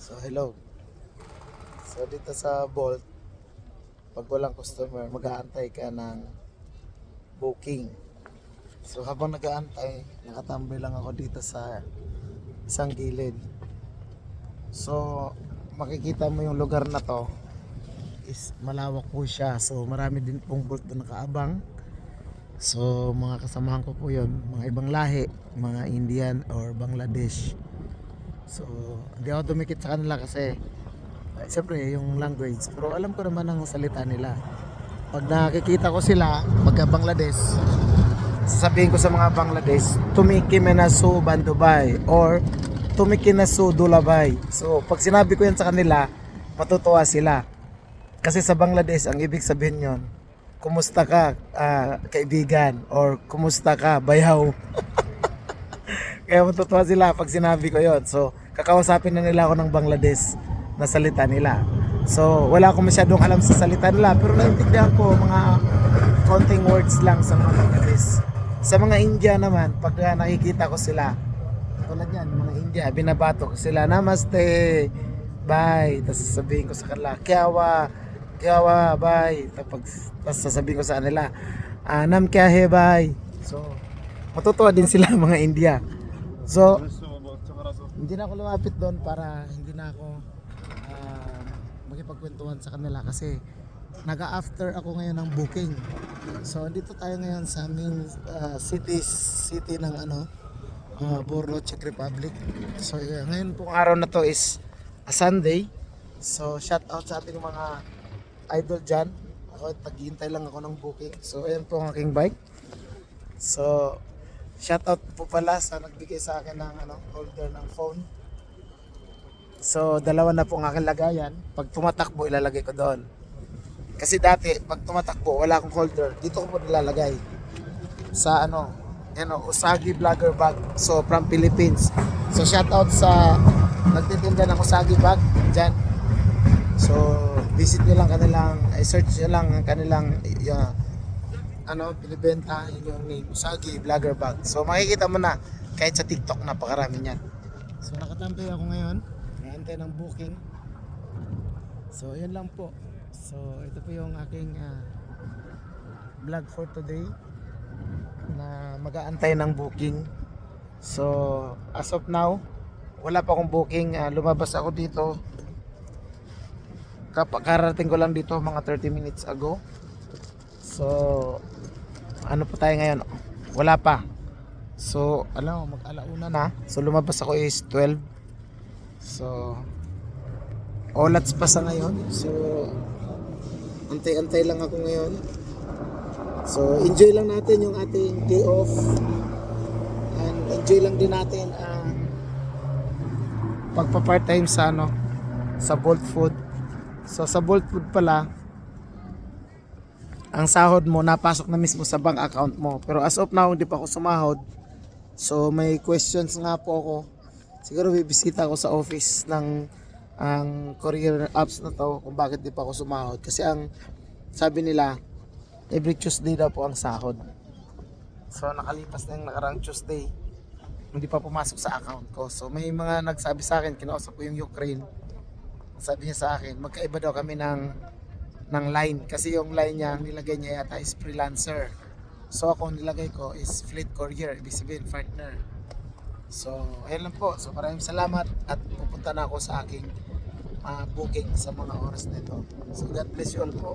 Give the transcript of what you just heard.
So hello. So dito sa Bolt, pag walang customer, mag-aantay ka ng booking. So habang nag-aantay, nakatambay lang ako dito sa isang gilid. So makikita mo yung lugar na to is malawak po siya. So marami din pong Bolt na nakaabang. So mga kasamahan ko po yun, mga ibang lahi, mga Indian or Bangladesh. So hindi ako dumikit sa kanila kasi siyempre yung language, pero alam ko naman ang salita nila. Pag nakikita ko sila pagka Bangladesh, sasabihin ko sa mga Bangladesh, tumiki menasu bandubay or tumiki nasu dulabay. So pag sinabi ko yan sa kanila, matutuwa sila. Kasi sa Bangladesh, ang ibig sabihin yon, kumusta ka kaibigan, or kumusta ka bayaw. Kaya matutuwa sila pag sinabi ko yon. So kakausapin na nila ako ng Bangladesh na salita nila. So wala akong masyadong alam sa salita nila, pero naintindihan ko mga konting words lang sa mga Bangladesh. Sa mga India naman, pag nakikita ko sila, tulad yan, mga India, binabato ko sila, namaste, bye. Tapos sasabihin ko sa kanila, kyawa, bye. Tapos sasabihin ko sa kanila, nam kya hai, bye. So matutuwa din sila mga India. So hindi na ako lumapit doon para hindi na ako makipagkwentuhan sa kanila kasi naga-after ako ngayon ng booking. So dito tayo ngayon sa aming city ng Brno, Czech Republic. So ngayon pong araw na to is a Sunday. So shout out sa ating mga idol dyan. Ako taghihintay lang ako ng booking. So ayan po ang aking bike. So shout out po pala sa nagbigay sa akin ng holder ng phone. So dalawa na po ang aking lagayan. Pag tumatakbo ilalagay ko doon. Kasi dati pag tumatakbo wala akong holder, dito ko po nilalagay. Sa Usagi vlogger bag. So from Philippines. So shout out sa nagtitinda ng Usagi bag diyan. So visit niyo lang kanilang, search niyo lang ang kanilang binibenta yung name, Usagi vlogger bag. So makikita mo na kahit sa TikTok, napakarami niyan. So nakatampay ako ngayon, naantay ng booking. So yun lang po. So ito po yung aking vlog for today na mag-aantay ng booking. So as of now, wala pa akong booking. Lumabas ako dito, karating ko lang dito mga 30 minutes ago. So ano pa tayo ngayon? Wala pa. So mag-alauna na. So lumabas ako is 12. So olats pa sa ngayon. So antay-antay lang ako ngayon. So enjoy lang natin yung ating day off. And enjoy lang din natin ang pagpa-part time sa sa Bolt Food. So sa Bolt Food pala, ang sahod mo napasok na mismo sa bank account mo. Pero as of now, hindi pa ako sumahod. So may questions nga po ako. Siguro bibisita ako sa office ng ang courier apps na to kung bakit di pa ako sumahod. Kasi ang sabi nila, every Tuesday daw po ang sahod. So nakalipas na yung nakarang Tuesday, hindi pa pumasok sa account ko. So may mga nagsabi sa akin, kinausap ko yung Ukraine. Sabi niya sa akin, magkaiba daw kami ng line. Kasi yung line niya, nilagay niya yata is freelancer. So ako nilagay ko is fleet courier, ibig sabihin partner. So ayun lang po. So maraming salamat at pupunta na ako sa aking booking sa mga oras nito. So God bless you all po.